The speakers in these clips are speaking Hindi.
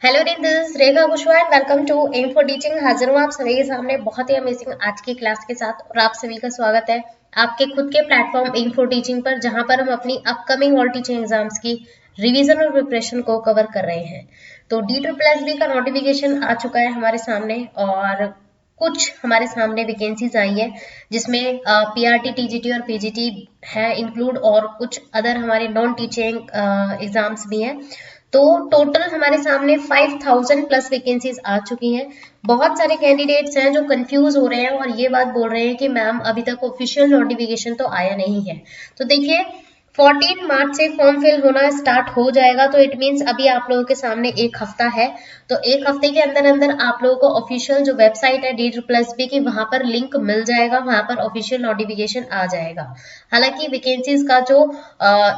हेलो दी, this Rekha Kushwaha. Welcome to M for teaching. हाजिर हूँ आप सभी के सामने बहुत ही अमेजिंग आज की क्लास के साथ और आप सभी का स्वागत है आपके खुद के प्लेटफॉर्म एम फॉर टीचिंग पर, जहां पर हम अपनी अपकमिंग ऑल टीचिंग एग्जाम्स की रिवीजन और प्रिपरेशन को कवर कर रहे हैं। तो D+B का नोटिफिकेशन आ चुका है हमारे सामने और कुछ हमारे सामने वैकेंसीज आई है जिसमें PRT, TGT और PGT है इंक्लूड, और कुछ अदर हमारे नॉन टीचिंग एग्जाम्स भी हैं। तो टोटल हमारे सामने 5000 प्लस वैकेंसीज आ चुकी हैं। बहुत सारे कैंडिडेट्स हैं जो कंफ्यूज हो रहे हैं और ये बात बोल रहे हैं कि मैम अभी तक ऑफिशियल नोटिफिकेशन तो आया नहीं है। तो देखिए 14 मार्च से फॉर्म फिल होना स्टार्ट हो जाएगा, तो इट मींस अभी आप लोगों के सामने एक हफ्ता है। तो एक हफ्ते के अंदर अंदर आप लोगों को ऑफिशियल जो वेबसाइट है D+B की, वहां पर लिंक मिल जाएगा, वहां पर ऑफिशियल नोटिफिकेशन आ जाएगा। हालांकि वैकेंसीज का जो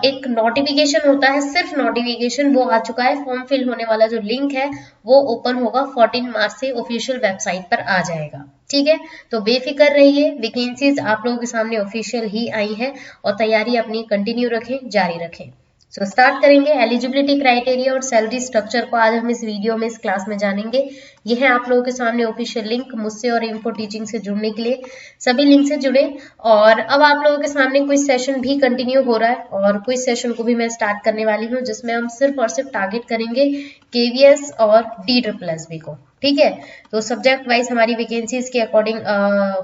एक नोटिफिकेशन होता है, सिर्फ नोटिफिकेशन वो आ चुका है। फॉर्म फिल होने वाला जो लिंक है वो ओपन होगा 14 मार्च से, ऑफिशियल वेबसाइट पर आ जाएगा। ठीक है, तो बेफिक्र रहिए, वैकेंसीज आप लोगों के सामने ऑफिशियल ही आई है और तैयारी अपनी कंटिन्यू रखें, जारी रखें। सो स्टार्ट करेंगे। एलिजिबिलिटी क्राइटेरिया और सैलरी स्ट्रक्चर को आज हम इस वीडियो में, इस क्लास में जानेंगे। यह है आप लोगों के सामने ऑफिशियल लिंक मुझसे और एम फॉर टीचिंग से जुड़ने के लिए। सभी लिंक से जुड़े। और अब आप लोगों के सामने क्विज सेशन भी कंटिन्यू हो रहा है और क्विज सेशन को भी मैं स्टार्ट करने वाली हूँ, जिसमें हम सिर्फ और सिर्फ टारगेट करेंगे KVS और D+B को। ठीक है, तो सब्जेक्ट वाइज हमारी वैकेंसीज के अकॉर्डिंग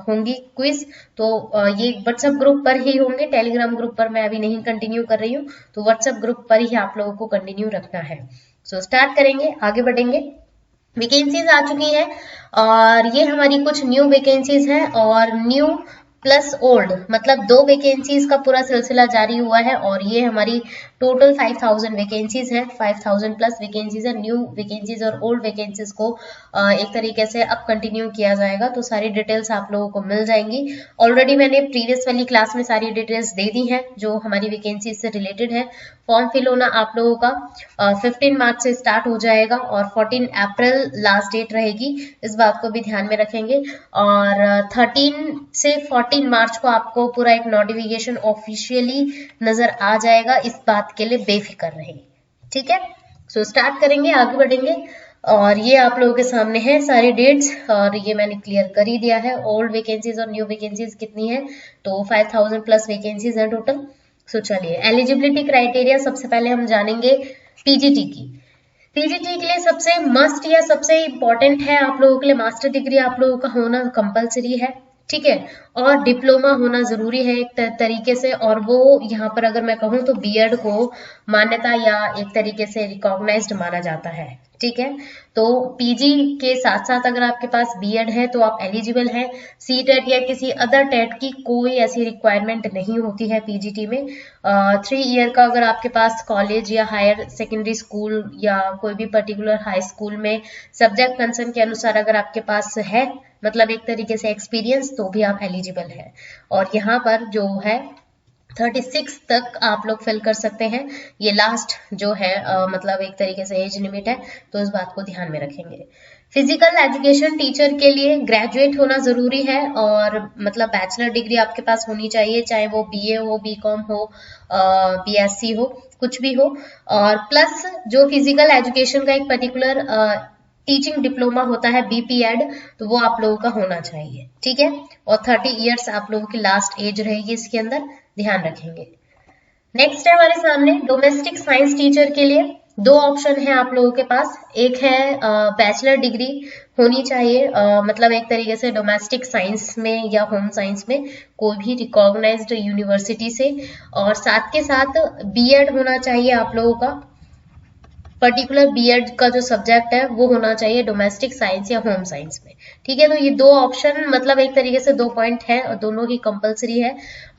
होंगी क्विज। तो ये व्हाट्सएप ग्रुप पर ही होंगे, टेलीग्राम ग्रुप पर मैं अभी नहीं कंटिन्यू कर रही हूँ, तो व्हाट्सएप ग्रुप पर ही आप लोगों को कंटिन्यू रखना है। सो स्टार्ट करेंगे, आगे बढ़ेंगे। वैकेंसीज आ चुकी हैं और ये हमारी कुछ न्यू वैकेंसीज हैं और न्यू प्लस ओल्ड, मतलब दो वैकेंसीज का पूरा सिलसिला जारी हुआ है और ये हमारी टोटल 5000 वैकेंसीज है। 5000 प्लस वैकेंसीज है। न्यू वैकेंसीज और ओल्ड वैकेंसीज को एक तरीके से अब कंटिन्यू किया जाएगा, तो सारी डिटेल्स आप लोगों को मिल जाएंगी। ऑलरेडी मैंने प्रीवियस वाली क्लास में सारी डिटेल्स दे दी हैं जो हमारी वैकेंसीज से रिलेटेड है। फॉर्म फिल होना आप लोगों का 15 मार्च से स्टार्ट हो जाएगा और 14 अप्रैल लास्ट डेट रहेगी, इस बात को भी ध्यान में रखेंगे। और 13 से 14 मार्च को आपको पूरा एक नोटिफिकेशन ऑफिशियली नजर आ जाएगा, इस बात के लिए बेफिक्र रहे। ठीक है, सो स्टार्ट करेंगे, आगे बढ़ेंगे। और ये आप लोगों के सामने है सारी डेट्स और ये मैंने क्लियर कर ही दिया है। ओल्ड वैकेंसीज और न्यू वैकेंसीज कितनी है, तो 5000 प्लस वैकेंसीज है टोटल। सो चलिए, एलिजिबिलिटी क्राइटेरिया सबसे पहले हम जानेंगे पीजीटी की। पीजीटी के लिए सबसे मस्ट या सबसे इंपॉर्टेंट है आप लोगों के लिए, मास्टर डिग्री आप लोगों का होना कंपलसरी है। ठीक है, और डिप्लोमा होना जरूरी है एक तरीके से, और वो यहाँ पर अगर मैं कहूँ तो बीएड को मान्यता या एक तरीके से रिकॉग्नाइज्ड माना जाता है। ठीक है, तो पीजी के साथ साथ अगर आपके पास बीएड है तो आप एलिजिबल हैं। सीटेट या किसी अदर टेट की कोई ऐसी रिक्वायरमेंट नहीं होती है पीजीटी में। 3 ईयर का अगर आपके पास कॉलेज या हायर सेकेंडरी स्कूल या कोई भी पर्टिकुलर हाई स्कूल में सब्जेक्ट कंसर्न के अनुसार अगर आपके पास है, मतलब एक तरीके से एक्सपीरियंस, तो भी आप एलिजिबल है। और यहाँ पर जो है 36 तक आप लोग फिल कर सकते हैं, ये लास्ट जो है मतलब एक तरीके से एज लिमिट है, तो इस बात को ध्यान में रखेंगे। फिजिकल एजुकेशन टीचर के लिए ग्रेजुएट होना जरूरी है और मतलब बैचलर डिग्री आपके पास होनी चाहिए, चाहे वो बीए हो, बीकॉम हो, बीएससी हो, कुछ भी हो। और प्लस जो फिजिकल एजुकेशन का एक पर्टिकुलर टीचिंग डिप्लोमा होता है BPEd, तो वो आप लोगों का होना चाहिए। ठीक है, और 30 इयर्स आप लोगों की लास्ट एज रहेगी इसके अंदर, ध्यान रखेंगे। नेक्स्ट है हमारे सामने डोमेस्टिक साइंस टीचर के लिए दो ऑप्शन है आप लोगों के पास। एक है बैचलर डिग्री होनी चाहिए, मतलब एक तरीके से डोमेस्टिक साइंस में या होम साइंस में कोई भी रिकॉग्नाइज्ड यूनिवर्सिटी से, और साथ के साथ बीएड होना चाहिए आप लोगों का। पर्टिकुलर बीएड का जो सब्जेक्ट है वो होना चाहिए डोमेस्टिक साइंस या होम साइंस में। ठीक है, तो ये दो ऑप्शन, मतलब एक तरीके से 2 पॉइंट है और दोनों ही कंपलसरी है।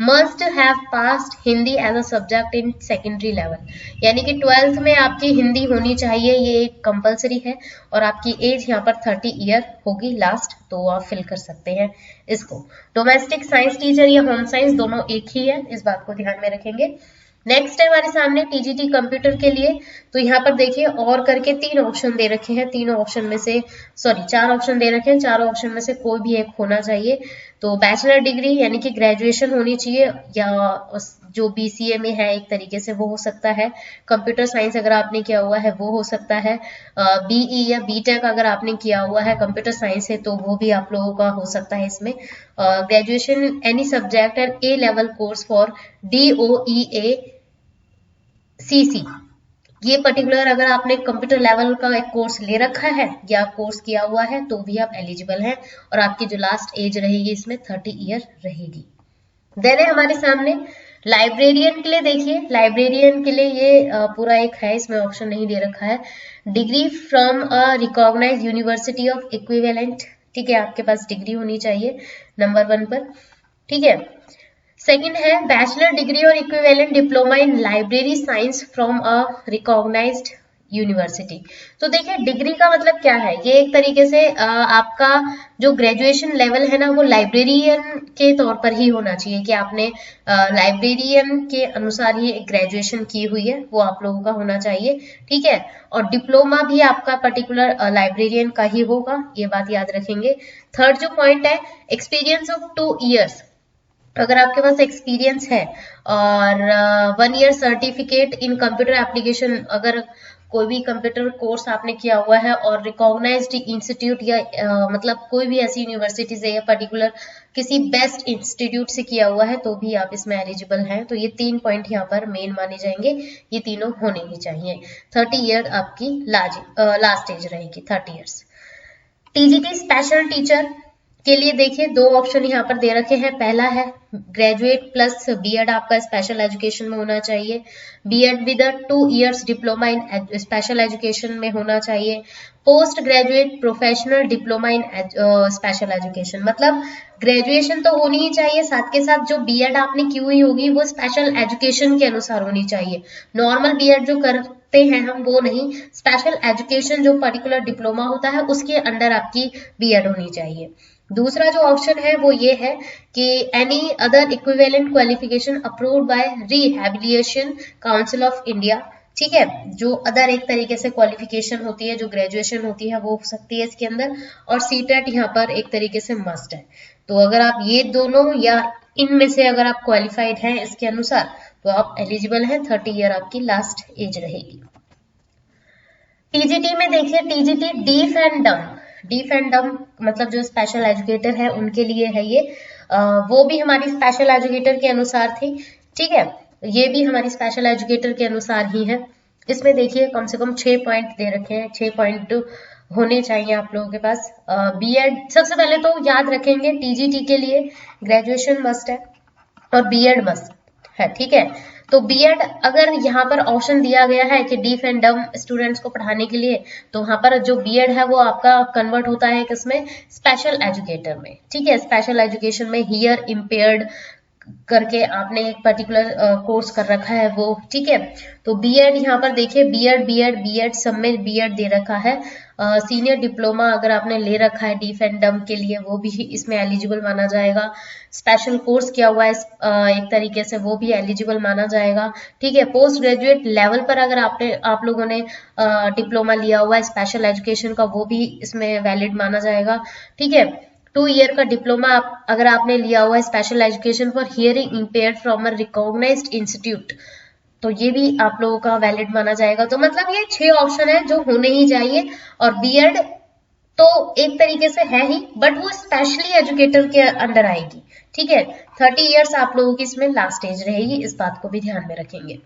Must have passed Hindi as a subject in secondary level, यानी कि 12th में आपकी हिंदी होनी चाहिए, ये एक कंपलसरी है। और आपकी एज यहाँ पर 30 ईयर होगी लास्ट, तो आप फिल कर सकते हैं इसको। डोमेस्टिक साइंस टीचर या होम साइंस दोनों एक ही है, इस बात को ध्यान में रखेंगे। नेक्स्ट है हमारे सामने टीजीटी कंप्यूटर के लिए। तो यहाँ पर देखिए और करके 3 ऑप्शन दे रखे हैं, तीनों ऑप्शन में से 4 ऑप्शन दे रखे हैं, चारों ऑप्शन में से कोई भी एक होना चाहिए। तो बैचलर डिग्री यानी कि ग्रेजुएशन होनी चाहिए, या जो BCA में है एक तरीके से वो हो सकता है। कंप्यूटर साइंस अगर आपने किया हुआ है वो हो सकता है। BE या BTech अगर आपने किया हुआ है कंप्यूटर साइंस से तो वो भी आप लोगों का हो सकता है इसमें। Graduation any subject and A level course for DOEA CC, ये पर्टिकुलर अगर आपने कंप्यूटर लेवल का एक कोर्स ले रखा है या कोर्स किया हुआ है तो भी आप एलिजिबल हैं, और आपकी जो लास्ट एज रहेगी इसमें 30 ईयर रहेगी। देन है हमारे सामने लाइब्रेरियन के लिए। देखिए लाइब्रेरियन के लिए ये पूरा एक है, इसमें ऑप्शन नहीं दे रखा है। Degree from a recognised university of equivalent, ठीक है, आपके पास डिग्री होनी चाहिए नंबर 1 पर, ठीक है। सेकंड है बैचलर डिग्री और equivalent diploma in library science from a recognised university. तो देखिए डिग्री का मतलब क्या है, ये एक तरीके से आपका जो ग्रेजुएशन लेवल है ना वो लाइब्रेरियन के तौर पर ही होना चाहिए, कि आपने लाइब्रेरियन के अनुसार ही ग्रेजुएशन की हुई है, वो आप लोगों का होना चाहिए, ठीक है। और डिप्लोमा भी आपका पर्टिकुलर लाइब्रेरियन का ही होगा, ये बात याद रखेंगे। थर्ड जो पॉइंट है एक्सपीरियंस ऑफ 2 ईयर्स, अगर आपके पास एक्सपीरियंस है, और 1 year certificate in computer application, अगर कोई भी कंप्यूटर कोर्स आपने किया हुआ है और रिकॉग्नाइज्ड इंस्टीट्यूट या मतलब कोई भी ऐसी यूनिवर्सिटी से या पर्टिकुलर किसी बेस्ट इंस्टीट्यूट से किया हुआ है तो भी आप इसमें एलिजिबल हैं। तो ये 3 पॉइंट यहाँ पर मेन माने जाएंगे, ये तीनों होने ही चाहिए। 30 ईयर आपकी लास्ट एज रहेगी, 30 ईयर्स। TGT स्पेशल टीचर के लिए देखिए 2 ऑप्शन यहाँ पर दे रखे हैं। पहला है ग्रेजुएट प्लस B.Ed आपका स्पेशल एजुकेशन में होना चाहिए, B.Ed with 2 years diploma in special education में होना चाहिए। Post graduate professional diploma in special education, मतलब ग्रेजुएशन तो होनी ही चाहिए, साथ के साथ जो B.Ed आपने की हुई होगी वो स्पेशल एजुकेशन के अनुसार होनी चाहिए। नॉर्मल B.Ed जो करते हैं हम वो नहीं, स्पेशल एजुकेशन जो पर्टिकुलर डिप्लोमा होता है उसके अंडर आपकी B.Ed होनी चाहिए। दूसरा जो ऑप्शन है वो ये है कि any other equivalent qualification approved by rehabilitation council of India, ठीक है। जो अदर एक तरीके से क्वालिफिकेशन होती है, जो ग्रेजुएशन होती है वो हो सकती है इसके अंदर, और CTET यहाँ पर एक तरीके से मस्ट है। तो अगर आप ये दोनों या इनमें से अगर आप क्वालिफाइड हैं इसके अनुसार तो आप एलिजिबल हैं, 30 ईयर आपकी लास्ट एज रहेगी। TGT में देखिए TGT डीफ एंड डम मतलब जो स्पेशल एजुकेटर है उनके लिए है ये, वो भी हमारी स्पेशल एजुकेटर के अनुसार थी, ठीक है, ये भी हमारी स्पेशल एजुकेटर के अनुसार ही है। इसमें देखिए कम से कम 6 पॉइंट दे रखे हैं, 6 पॉइंट होने चाहिए आप लोगों के पास। B.Ed सबसे पहले तो याद रखेंगे TGT के लिए ग्रेजुएशन मस्ट है और B.Ed मस्ट है, ठीक है। तो B.Ed अगर यहाँ पर ऑप्शन दिया गया है कि डीफ एंड डम स्टूडेंट्स को पढ़ाने के लिए, तो वहां पर जो B.Ed है वो आपका कन्वर्ट होता है किसमें, स्पेशल एजुकेटर में, ठीक है। स्पेशल एजुकेशन में हियर इम्पेयर्ड करके आपने एक पर्टिकुलर कोर्स कर रखा है वो, ठीक है। तो B.Ed यहाँ पर देखिए B.Ed सब में B.Ed दे रखा है। सीनियर डिप्लोमा अगर आपने ले रखा है डीफ एंड डम के लिए वो भी इसमें एलिजिबल माना जाएगा। स्पेशल कोर्स किया हुआ है एक तरीके से वो भी एलिजिबल माना जाएगा, ठीक है। पोस्ट ग्रेजुएट लेवल पर अगर आप लोगों ने डिप्लोमा लिया हुआ है स्पेशल एजुकेशन का वो भी इसमें वैलिड माना जाएगा, ठीक है। 2 ईयर का डिप्लोमा अगर आपने लिया हुआ है special education for hearing impaired from a recognised institute तो ये भी आप लोगों का वैलिड माना जाएगा। तो मतलब ये 6 ऑप्शन है जो होने ही चाहिए। और B.Ed तो एक तरीके से है ही, बट वो स्पेशली एजुकेटर के अंडर आएगी, ठीक है। 30 इयर्स आप लोगों की इसमें लास्ट एज रहेगी, इस बात को भी ध्यान में रखेंगे।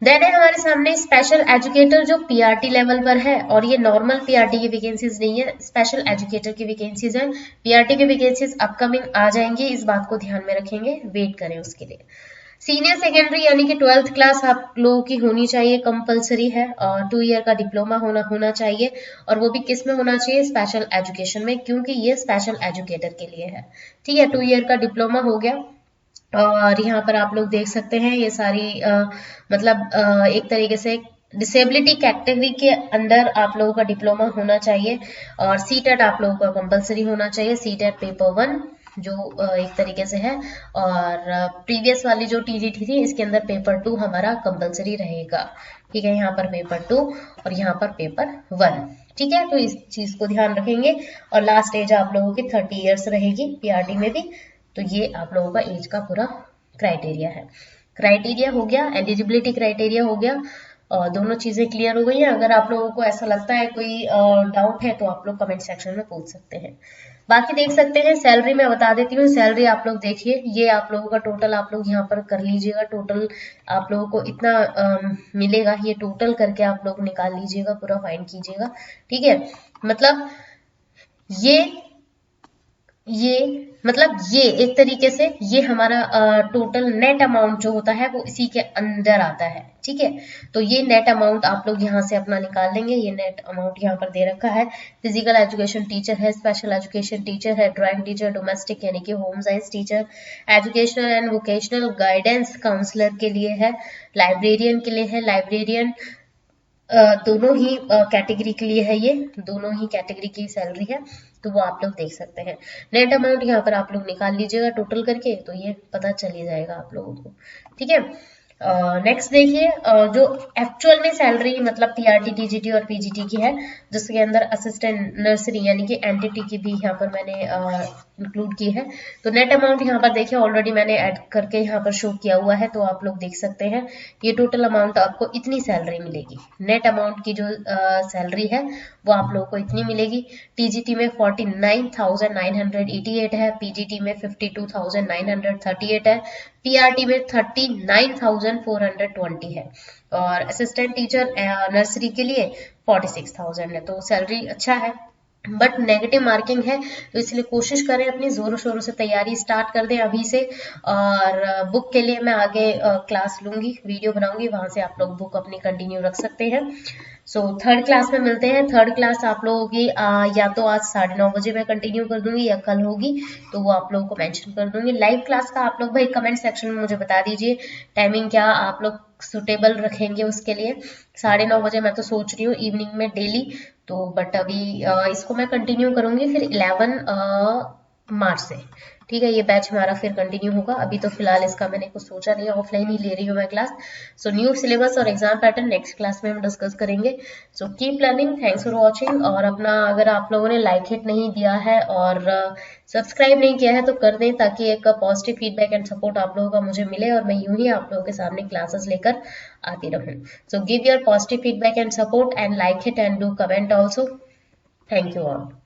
देन है हमारे सामने स्पेशल एजुकेटर जो PRT लेवल पर है, और ये नॉर्मल PRT की वैकेंसीज नहीं है, स्पेशल एजुकेटर की वैकेंसीज है। PRT की वैकेंसीज अपकमिंग आ जाएंगी, इस बात को ध्यान में रखेंगे, वेट करें उसके लिए। सीनियर सेकेंडरी यानी कि 12th क्लास आप लोगों की होनी चाहिए, कंपलसरी है, और 2 ईयर का डिप्लोमा होना चाहिए, और वो भी किस में होना चाहिए, स्पेशल एजुकेशन में, क्योंकि ये स्पेशल एजुकेटर के लिए है, ठीक है। 2 ईयर का डिप्लोमा हो गया, और यहाँ पर आप लोग देख सकते हैं ये सारी एक तरीके से डिसेबिलिटी कैटेगरी के अंदर आप लोगों का डिप्लोमा होना चाहिए, और CTET आप लोगों का कंपलसरी होना चाहिए, CTET पेपर 1, जो एक तरीके से है। और प्रीवियस वाली जो टीजीटी थी इसके अंदर पेपर 2 हमारा कंपलसरी रहेगा। ठीक है, यहाँ पर पेपर 2 और यहाँ पर पेपर 1। ठीक है, तो इस चीज को ध्यान रखेंगे। और लास्ट एज आप लोगों की 30 इयर्स रहेगी पीआरटी में भी। तो ये आप लोगों का एज का पूरा क्राइटेरिया है। क्राइटेरिया हो गया, एलिजिबिलिटी क्राइटेरिया हो गया, दोनों चीजें क्लियर हो गई हैं। अगर आप लोगों को ऐसा लगता है कोई डाउट है तो आप लोग कमेंट सेक्शन में पूछ सकते हैं। बाकी देख सकते हैं सैलरी मैं बता देती हूँ। सैलरी आप लोग देखिए, ये आप लोगों का टोटल आप लोग यहाँ पर कर लीजिएगा। टोटल आप लोगों को इतना मिलेगा, ये टोटल करके आप लोग निकाल लीजिएगा, पूरा फाइंड कीजिएगा। ठीक है, मतलब ये एक तरीके से ये हमारा टोटल नेट अमाउंट जो होता है वो इसी के अंदर आता है। ठीक है, तो ये नेट अमाउंट आप लोग यहाँ से अपना निकाल लेंगे। ये नेट अमाउंट यहाँ पर दे रखा है। फिजिकल एजुकेशन टीचर है, स्पेशल एजुकेशन टीचर है, ड्राइंग टीचर, डोमेस्टिक यानी कि home science teacher, educational and vocational guidance counsellor के लिए है, लाइब्रेरियन के लिए है। लाइब्रेरियन दोनों ही कैटेगरी के लिए है, ये दोनों ही कैटेगरी की सैलरी है, तो वो आप लोग देख सकते हैं। नेट अमाउंट यहाँ पर आप लोग निकाल लीजिएगा टोटल करके, तो ये पता चल ही जाएगा आप लोगों को। ठीक है, नेक्स्ट देखिए, जो एक्चुअल में सैलरी मतलब पीआरटी, टीजीटी और पीजीटी की है, जिसके अंदर असिस्टेंट नर्सरी यानी कि एनटीटी की भी यहाँ पर मैंने इंक्लूड की है। तो नेट अमाउंट यहाँ पर देखिए ऑलरेडी मैंने ऐड करके यहाँ पर शो किया हुआ है, तो आप लोग देख सकते हैं। ये टोटल अमाउंट आपको इतनी सैलरी मिलेगी। नेट अमाउंट की जो सैलरी है वो आप लोगों को इतनी मिलेगी। टीजीटी में 49,988 है, पीजीटी में 52,938 है, पीआरटी में 39,420 है, और असिस्टेंट टीचर नर्सरी के लिए 46,000 है। तो सैलरी अच्छा है, बट नेगेटिव मार्किंग है, तो इसलिए कोशिश करें अपनी जोरों शोरों से तैयारी स्टार्ट कर दें अभी से। और बुक के लिए मैं आगे क्लास लूंगी, वीडियो बनाऊंगी, वहां से आप लोग बुक अपनी कंटिन्यू रख सकते हैं। सो थर्ड क्लास में मिलते हैं। थर्ड क्लास आप लोगों की या तो आज 9:30 बजे मैं कंटिन्यू कर दूंगी या कल होगी, तो वो आप लोगों को मेंशन कर दूंगी। लाइव क्लास का आप लोग भाई कमेंट सेक्शन में मुझे बता दीजिए टाइमिंग क्या आप लोग सुटेबल रखेंगे उसके लिए। 9:30 बजे मैं तो सोच रही हूँ इवनिंग में डेली, तो बट अभी इसको मैं कंटिन्यू करूंगी फिर 11 मार्च से। ठीक है, ये बैच हमारा फिर कंटिन्यू होगा। अभी तो फिलहाल इसका मैंने कुछ सोचा नहीं है, ऑफलाइन ही ले रही हूँ मैं क्लास। सो न्यू सिलेबस और एग्जाम पैटर्न नेक्स्ट क्लास में हम डिस्कस करेंगे। So keep learning, thanks for watching. और अपना अगर आप लोगों ने लाइक हिट नहीं दिया है और सब्सक्राइब नहीं किया है तो कर दें, ताकि एक पॉजिटिव फीडबैक एंड सपोर्ट आप लोगों का मुझे मिले और मैं यूं ही आप लोगों के सामने क्लासेस लेकर आती रहूं। So give your positive feedback and support and like hit and do comment also. Thank you all.